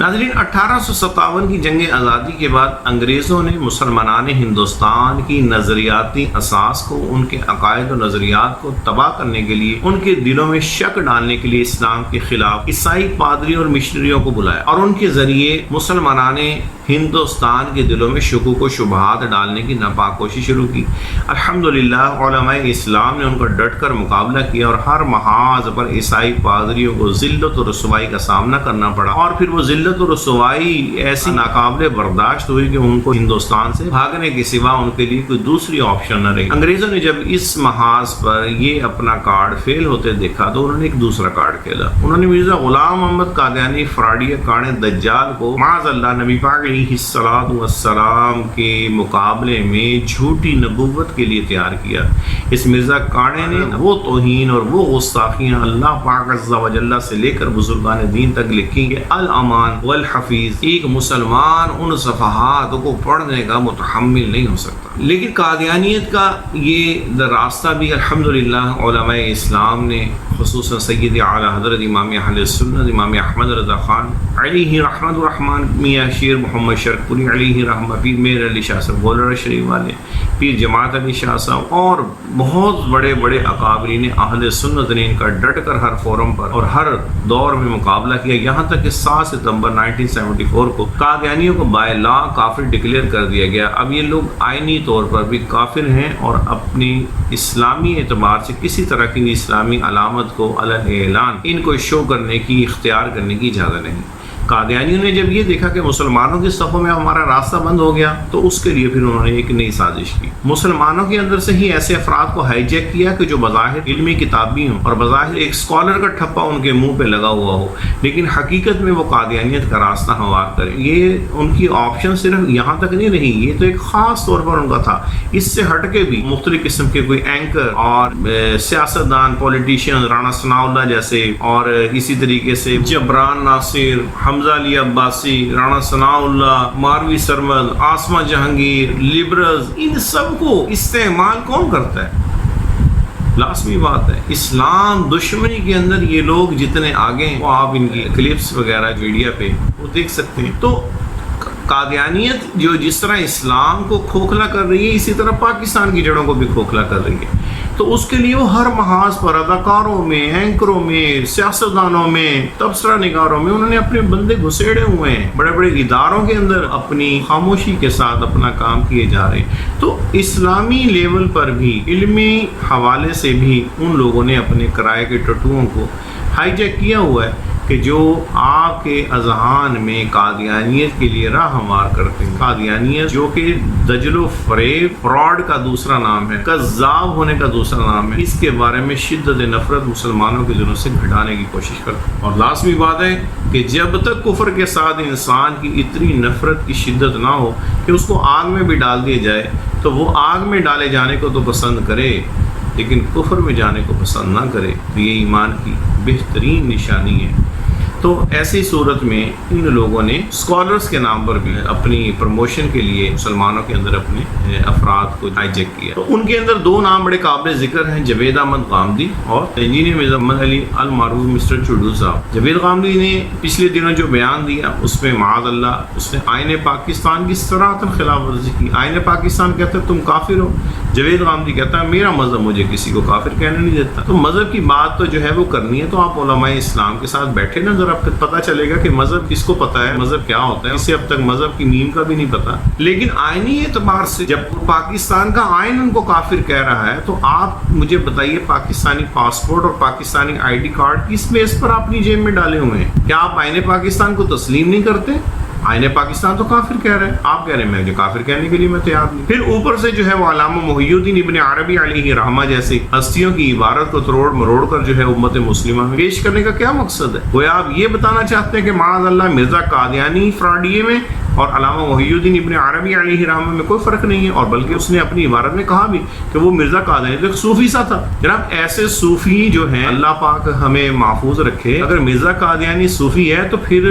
ناظرین، 1857 کی جنگ آزادی کے بعد انگریزوں نے مسلمان ہندوستان کی نظریاتی اساس کو، ان کے عقائد و نظریات کو تباہ کرنے کے لیے، ان کے دلوں میں شک ڈالنے کے لیے اسلام کے خلاف عیسائی پادری اور مشنریوں کو بلایا اور ان کے ذریعے مسلمان ہندوستان کے دلوں میں شکوک و شبہات ڈالنے کی ناپاک کوشش شروع کی۔ الحمدللہ علماء اسلام نے ان کا ڈٹ کر مقابلہ کیا اور ہر محاذ پر عیسائی پادریوں کو ذلت و رسوائی کا سامنا کرنا پڑا، اور پھر وہ ذلت و رسوائی ایسی ناقابل برداشت ہوئی کہ ان کو ہندوستان سے بھاگنے کے سوا ان کے لیے کوئی دوسری آپشن نہ رہی۔ انگریزوں نے جب اس محاذ پر یہ اپنا کارڈ فیل ہوتے دیکھا تو انہوں نے ایک دوسرا کارڈ کھیلا۔ انہوں نے مرزا غلام محمد قادیانی فراڈی کاڑے دجال کو معاذ اللہ نبی پاک علیہ الصلوۃ والسلام کے مقابلے میں جھوٹی نبوت کے لیے تیار کیا۔ اس مرزا کاڑے نے وہ توہین اور وہ گستاخیاں اللہ پاک عز و جل سے لے کر بزرگان دین تک لکھی کہ الامان والحفیظ ایک مسلمان ان صفحات کو پڑھنے کا متحمل نہیں ہو سکتا۔ لیکن قادیانیت کا یہ راستہ بھی الحمدللہ علماء اسلام نے، خصوصاً سید اعلی حضرت امام اہل سنت امام احمد رضا خان علیہ رحمت الرحمن، میاں شیر محمد شرک پوری علیہ رحمت، پیر میر علی شاہ صاحب گولڑا شریف والے، پیر جماعت علی شاہ صاحب اور بہت بڑے بڑے اکابرین اہل سنت نے ان کا ڈٹ کر ہر فورم پر اور ہر دور میں مقابلہ کیا، یہاں تک کہ 7 ستمبر 1974 کو قادیانیوں کو بائی لا کافر ڈکلیئر کر دیا گیا۔ اب یہ لوگ آئینی طور پر بھی کافر ہیں اور اپنی اسلامی اعتبار سے کسی طرح کی اسلامی علامت کو علی اعلان ان کو شو کرنے کی، اختیار کرنے کی اجازت نہیں۔ قادیانیوں نے جب یہ دیکھا کہ مسلمانوں کے صفوں میں ہمارا راستہ بند ہو گیا تو اس کے لیے پھر انہوں نے ایک نئی سازش کی۔ مسلمانوں کے اندر سے ہی ایسے افراد کو ہائی جیک کیا کہ جو بظاہر علمی کتابی ہوں اور بظاہر ایک اسکالر کا ٹھپا ان کے منہ پہ لگا ہوا ہو، لیکن حقیقت میں وہ قادیانیت کا راستہ ہموار کریں۔ یہ ان کی آپشن صرف یہاں تک نہیں رہی، یہ تو ایک خاص طور پر ان کا تھا۔ اس سے ہٹ کے بھی مختلف قسم کے کوئی اینکر اور سیاستدان، پولیٹیشین، رانا ثناء اللہ جیسے، اور اسی طریقے سے جبران ناصر، حمزہ علی عباسی، رانا ثناء اللہ، ماروی سرمد، آسما جہانگیر، لیبرلز، ان سب کو استعمال کون کرتا ہے؟ لازمی بات ہے، اسلام دشمنی کے اندر یہ لوگ جتنے آگے ہیں وہ آپ ان کی کلپس وغیرہ میڈیا پہ وہ دیکھ سکتے ہیں۔ تو قادیانیت جو جس طرح اسلام کو کھوکھلا کر رہی ہے، اسی طرح پاکستان کی جڑوں کو بھی کھوکھلا کر رہی ہے۔ تو اس کے لیے وہ ہر محاذ پر اداکاروں میں، اینکروں میں، سیاستدانوں میں، تبصرہ نگاروں میں انہوں نے اپنے بندے گھسیڑے ہوئے ہیں، بڑے بڑے اداروں کے اندر اپنی خاموشی کے ساتھ اپنا کام کیے جا رہے ہیں۔ تو اسلامی لیول پر بھی، علمی حوالے سے بھی ان لوگوں نے اپنے کرائے کے ٹٹوؤں کو ہائی جیک کیا ہوا ہے کہ جو آپ کے اذہان میں قادیانیت کے لیے راہ ہموار کرتے ہیں۔ قادیانیت جو کہ دجل و فریب، فراڈ کا دوسرا نام ہے، کذاب ہونے کا دوسرا نام ہے، اس کے بارے میں شدت نفرت مسلمانوں کے دلوں سے گھٹانے کی کوشش کرتے ہیں۔ اور لازمی بات ہے کہ جب تک کفر کے ساتھ انسان کی اتنی نفرت کی شدت نہ ہو کہ اس کو آگ میں بھی ڈال دیا جائے تو وہ آگ میں ڈالے جانے کو تو پسند کرے لیکن کفر میں جانے کو پسند نہ کرے، تو یہ ایمان کی بہترین نشانی ہے۔ تو ایسی صورت میں ان لوگوں نے اسکالرس کے نام پر بھی اپنی پروموشن کے لیے مسلمانوں کے اندر اپنے افراد کو ہائی جیک کیا۔ تو ان کے اندر 2 نام بڑے قابل ذکر ہیں، جاوید احمد غامدی اور انجینئر مرزا محمد علی المعروف مسٹر چڈو صاحب۔ جاوید غامدی نے پچھلے دنوں جو بیان دیا اس میں معاذ اللہ اس نے آئین پاکستان کی صراحتاً خلاف ورزی کی۔ آئین پاکستان کہتا ہے تم کافر ہو، جاوید غامدی کہتا ہے میرا مذہب مجھے کسی کو کافر کہنے نہیں دیتا۔ تو مذہب کی بات تو جو ہے وہ کرنی ہے تو آپ علماء اسلام کے ساتھ بیٹھے نا، اب تک پتہ چلے گا کہ مذہب کس کو پتہ ہے، مذہب کیا ہوتا ہے۔ اسے اب تک مذہب کی نیم کا بھی نہیں پتا۔ لیکن آئینی اعتبار سے جب پاکستان کا آئین ان کو کافر کہہ رہا ہے تو آپ مجھے بتائیے پاکستانی پاسپورٹ اور پاکستانی آئی ڈی کارڈ کس بیس پر اپنی جیب میں ڈالے ہوئے ہیں؟ کیا آپ آئین پاکستان کو تسلیم نہیں کرتے؟ آئین پاکستان تو کافر کہہ رہے ہیں، آپ کہہ رہے ہیں مجھے کافر کہنے کے لیے میں تیار نہیں۔ پھر اوپر سے جو ہے وہ علامہ محی الدین ابن عربی علیہ رحمہ جیسے ہستیوں کی عبارت کو تروڑ مروڑ کر جو ہے امت مسلمہ میں پیش کرنے کا کیا مقصد ہے؟ گویا آپ یہ بتانا چاہتے ہیں کہ معاذ اللہ مرزا قادیانی فراڈیے میں اور علامہ محی الدین ابن عربی علیہ رحمہ میں کوئی فرق نہیں ہے، اور بلکہ اس نے اپنی عبارت میں کہا بھی کہ وہ مرزا قادیانی تو ایک صوفی سا تھا۔ جناب ایسے صوفی جو ہیں اللہ پاک ہمیں محفوظ رکھے، اگر مرزا قادیانی صوفی ہے تو پھر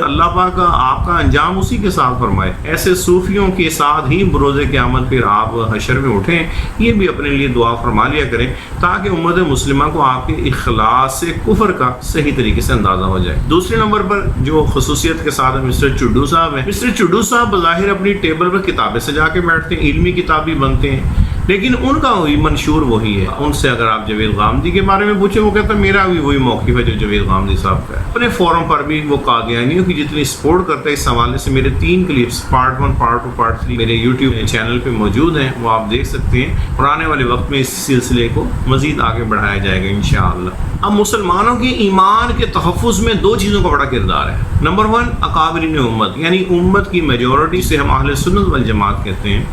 اللہ پاک آپ کا انجام اسی کے ساتھ فرمائے۔ ایسے صوفیوں کے ساتھ ہی بروز قیامت پھر آپ حشر میں اٹھیں، یہ بھی اپنے لیے دعا فرما لیا کریں تاکہ امت مسلمہ کو آپ کے اخلاص سے کفر کا صحیح طریقے سے اندازہ ہو جائے۔ دوسرے نمبر پر جو خصوصیت کے ساتھ مسٹر چڈو صاحب ہیں، مسٹر چڈو صاحب بظاہر اپنی ٹیبل پر کتابیں سجا کے بیٹھتے ہیں، علمی کتابی بنتے ہیں، لیکن ان کا وہی منشور وہی ہے۔ ان سے اگر آپ جاوید غامدی کے بارے میں پوچھیں، وہ کہتا ہے میرا بھی وہی موقف ہے جو جاوید غامدی صاحب کا ہے۔ اپنے فورم پر بھی وہ قادیانیوں کی جتنی سپورٹ کرتا ہے، اس حوالے سے میرے 3 کلپس پارٹ 1 پارٹ 2 پارٹ 3 میرے یوٹیوب چینل پہ موجود ہیں، وہ آپ دیکھ سکتے ہیں، اور آنے والے وقت میں اس سلسلے کو مزید آگے بڑھایا جائے گا انشاءاللہ۔ اب مسلمانوں کے ایمان کے تحفظ میں 2 چیزوں کا بڑا کردار ہے۔ نمبر 1 اکابرین امت، یعنی امت کی میجورٹی سے ہم اہل سنت والجماعت کہتے ہیں،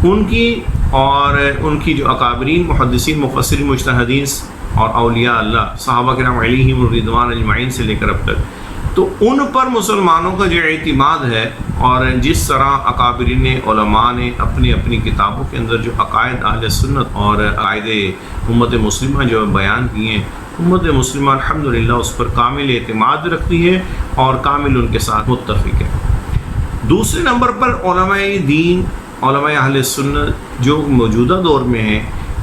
ان کی اور ان کی جو اکابرین محدثین مفسرین مجتہدین اور اولیاء اللہ صحابہ کرام علیہم الرضوان اجمعین سے لے کر اب تک، تو ان پر مسلمانوں کا جو اعتماد ہے، اور جس طرح اکابرین علماء نے اپنی اپنی کتابوں کے اندر جو عقائد اہل سنت اور عقائد امت مسلمہ جو بیان کیے ہیں، امت مسلمہ الحمدللہ اس پر کامل اعتماد رکھتی ہے اور کامل ان کے ساتھ متفق ہے۔ دوسرے نمبر پر علماء دین، علماء اہل سنت جو موجودہ دور میں ہیں،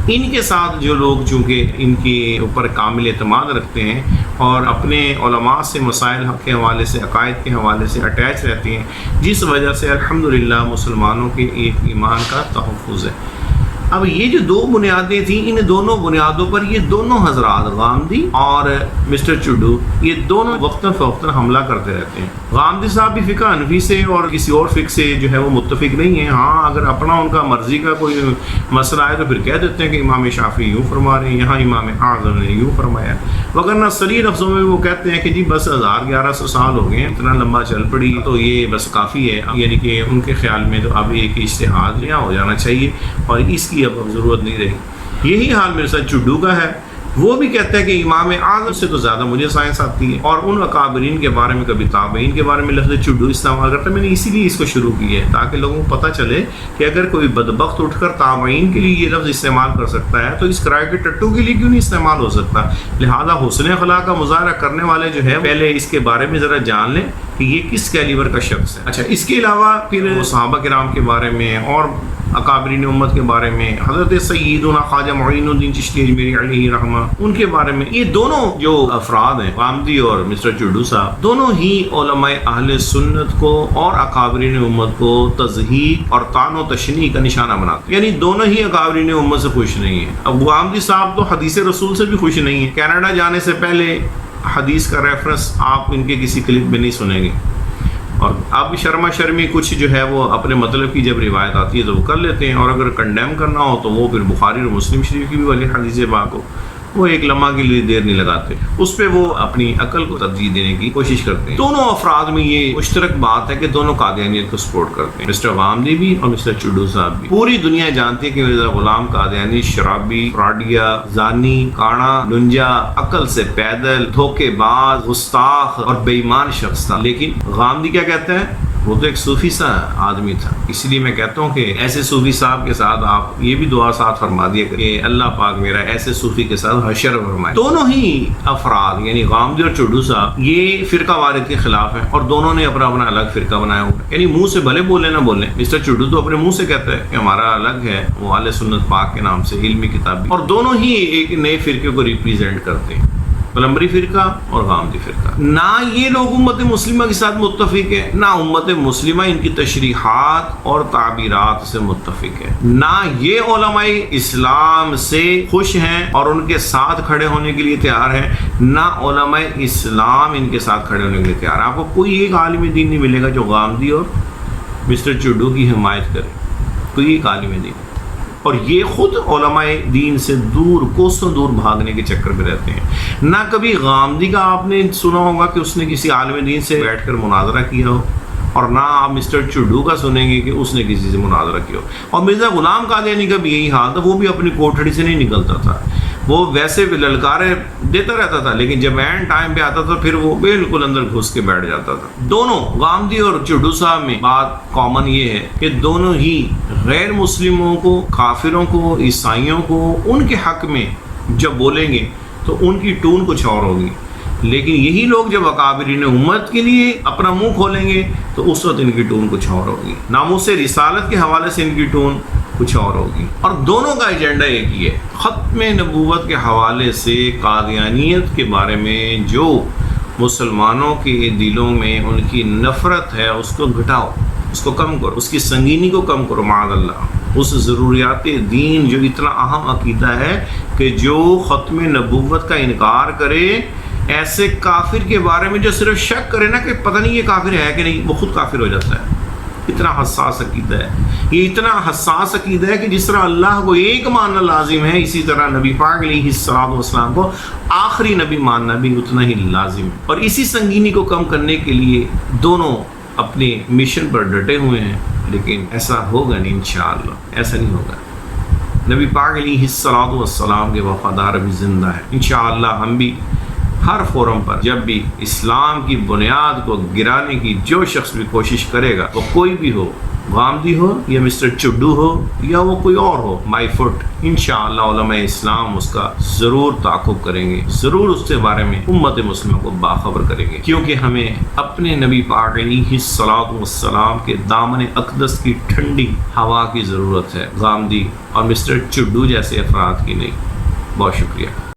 ان کے ساتھ جو لوگ چونکہ ان کے اوپر کامل اعتماد رکھتے ہیں اور اپنے علماء سے مسائل حق کے حوالے سے، عقائد کے حوالے سے اٹیچ رہتے ہیں، جس وجہ سے الحمدللہ مسلمانوں کے ایک ایمان کا تحفظ ہے۔ اب یہ جو 2 بنیادیں تھیں، ان دونوں بنیادوں پر یہ دونوں حضرات غامدی اور مسٹر چڈو یہ دونوں وقتاً فوقتاً حملہ کرتے رہتے ہیں۔ غامدی صاحب بھی فقہ حنفی سے اور کسی اور فقہ سے جو ہے وہ متفق نہیں ہیں، ہاں اگر اپنا ان کا مرضی کا کوئی مسئلہ ہے تو پھر کہہ دیتے ہیں کہ امام شافعی یوں فرما رہے ہیں، یہاں امام اعظم نے یوں فرمایا، وگرنہ صریح لفظوں میں وہ کہتے ہیں کہ جی بس 1100 سال ہو گئے ہیں، اتنا لمبا چل پڑی تو یہ بس کافی ہے، یعنی کہ ان کے خیال میں تو اب ایک اجتہاد یہاں ہو جانا چاہیے اور اس کی اب ضرورت نہیں رہی۔ یہی حال میرے ساتھ چڈو کا ہے، وہ بھی کہتا ہے کہ امام اعظم سے تو زیادہ مجھے سائنس آتی ہے، اور ان اکابرین کے بارے میں کبھی تابعین کے بارے میں لفظ چڈو استعمال کرتا ہے۔ میں نے اسی لیے اس کو شروع کیا ہے تاکہ لوگوں کو پتہ چلے کہ اگر کوئی بدبخت اٹھ کر تابعین کے لیے یہ لفظ استعمال کر سکتا ہے تو اس کرائے کے ٹٹو کے لیے کیوں نہیں استعمال ہو سکتا۔ لہذا حسن اخلاق کا مظاہرہ کرنے والے جو ہے پہلے اس کے بارے میں ذرا جان لیں کہ یہ کس کیلیبر کا شخص ہے۔ اچھا، اس کے علاوہ پھر صحابہ کرام کے بارے میں اور اکابرین امت کے بارے میں، حضرت سیدنا خواجہ معین الدین چشتی اجمیری علیہ رحمہ، ان کے بارے میں، یہ دونوں جو افراد ہیں غامدی اور مسٹر چڈو صاحب، دونوں ہی علماء اہل سنت کو اور اکابرین امت کو تضحیک اور طعن و تشنیع کا نشانہ بناتے ہیں، یعنی دونوں ہی اکابرین امت سے خوش نہیں ہیں۔ اب غامدی صاحب تو حدیث رسول سے بھی خوش نہیں ہیں، کینیڈا جانے سے پہلے حدیث کا ریفرنس آپ ان کے کسی کلپ میں نہیں سنیں گے، اور اب شرما شرمی کچھ جو ہے وہ اپنے مطلب کی جب روایت آتی ہے تو وہ کر لیتے ہیں، اور اگر کنڈیم کرنا ہو تو وہ پھر بخاری اور مسلم شریف کی بھی والی حدیث پاک ہو وہ ایک لمحہ کے لیے دیر نہیں لگاتے، اس پہ وہ اپنی عقل کو ترجیح دینے کی کوشش کرتے ہیں۔ دونوں افراد میں یہ مشترک بات ہے کہ دونوں قادیانیت کو سپورٹ کرتے ہیں، مسٹر غامدی بھی اور مسٹر چڈو صاحب بھی۔ پوری دنیا جانتی ہے کہ مرزا غلام قادیانی شرابی، فراڈیا، زانی، کاڑا، لنجا، عقل سے پیدل، دھوکے باز، گستاخ اور بے ایمان شخص تھا، لیکن غامدی کیا کہتے ہیں؟ وہ تو ایک صوفی سا آدمی تھا۔ اسی لیے میں کہتا ہوں کہ ایسے صوفی صاحب کے ساتھ آپ یہ بھی دعا ساتھ فرما دیا کہ اللہ پاک میرا ایسے صوفی کے ساتھ حشر فرمائے۔ دونوں ہی افراد یعنی غامدی اور چڈو صاحب یہ فرقہ وارث کے خلاف ہیں، اور دونوں نے اپنا اپنا الگ فرقہ بنایا ہوا ہے، یعنی منہ سے بھلے بولے نہ بولیں، مسٹر چڈو تو اپنے منہ سے کہتا ہے کہ ہمارا الگ ہے، وہ اہل سنت پاک کے نام سے علمی کتاب، اور دونوں ہی ایک نئے فرقے کو ریپریزنٹ کرتے ہیں، پلمبری فرقہ اور غامدی فرقہ۔ نہ یہ لوگ امت مسلمہ کے ساتھ متفق ہے، نہ امت مسلمہ ان کی تشریحات اور تعبیرات سے متفق ہے، نہ یہ علماء اسلام سے خوش ہیں اور ان کے ساتھ کھڑے ہونے کے لیے تیار ہیں، نہ علماء اسلام ان کے ساتھ کھڑے ہونے کے لیے تیار ہیں۔ آپ کو کوئی ایک عالم دین نہیں ملے گا جو غامدی اور مسٹر چڈو کی حمایت کرے، کوئی ایک عالم دین، اور یہ خود علماء دین سے دور کوسوں دور بھاگنے کے چکر میں رہتے ہیں۔ نہ کبھی غامدی کا آپ نے سنا ہوگا کہ اس نے کسی عالم دین سے بیٹھ کر مناظرہ کیا ہو، اور نہ آپ مسٹر چڈو کا سنیں گے کہ اس نے کسی سے مناظرہ کیا ہو. اور مرزا غلام قادیانی کا بھی یہی حال تھا، وہ بھی اپنی کوٹھڑی سے نہیں نکلتا تھا، وہ ویسے بھی للکارے دیتا رہتا تھا، لیکن جب اینڈ ٹائم پہ آتا تھا پھر وہ بالکل اندر گھس کے بیٹھ جاتا تھا. دونوں غامدی اور چڈو صاحب میں بات کامن یہ ہے کہ دونوں ہی غیر مسلموں کو، کافروں کو، عیسائیوں کو ان کے حق میں جب بولیں گے تو ان کی ٹون کچھ اور ہوگی، لیکن یہی لوگ جب اکابرین امت کے لیے اپنا منہ کھولیں گے تو اس وقت ان کی ٹون کچھ اور ہوگی، ناموس رسالت کے حوالے سے ان کی ٹون کچھ اور ہوگی. اور دونوں کا ایجنڈا ایک ہی ہے، ختم نبوت کے حوالے سے قادیانیت کے بارے میں جو مسلمانوں کے دلوں میں ان کی نفرت ہے اس کو گھٹاؤ، اس کو کم کرو، اس کی سنگینی کو کم کرو. معاذ اللہ، اس ضروریات دین جو اتنا اہم عقیدہ ہے کہ جو ختم نبوت کا انکار کرے، ایسے کافر کے بارے میں جو صرف شک کرے نا کہ پتہ نہیں یہ کافر ہے کہ نہیں، وہ خود کافر ہو جاتا ہے. اتنا حساس عقیدہ ہے یہ، اتنا حساس عقیدہ ہے کہ جس طرح اللہ کو ایک ماننا لازم ہے، اسی طرح نبی پاک علیہ الصلوۃ والسلام کو آخری نبی ماننا بھی اتنا ہی لازم ہے. اور اسی سنگینی کو کم کرنے کے لیے دونوں اپنے مشن پر ڈٹے ہوئے ہیں، لیکن ایسا ہوگا نہیں انشاءاللہ، ایسا نہیں ہوگا. نبی پاک علیہ الصلوۃ والسلام کے وفادار ابھی زندہ ہیں. انشاءاللہ ہم بھی ہر فورم پر جب بھی اسلام کی بنیاد کو گرانے کی جو شخص بھی کوشش کرے گا، وہ کوئی بھی ہو، غامدی ہو یا مسٹر چڈو ہو یا وہ کوئی اور ہو، مائی فٹ، انشاءاللہ علماء اسلام اس کا ضرور تعاقب کریں گے، ضرور اس کے بارے میں امت مسلمہ کو باخبر کریں گے، کیونکہ ہمیں اپنے نبی پاک علیہ الصلوۃ والسلام کے دامن اقدس کی ٹھنڈی ہوا کی ضرورت ہے، غامدی اور مسٹر چڈو جیسے افراد کی نہیں. بہت شکریہ.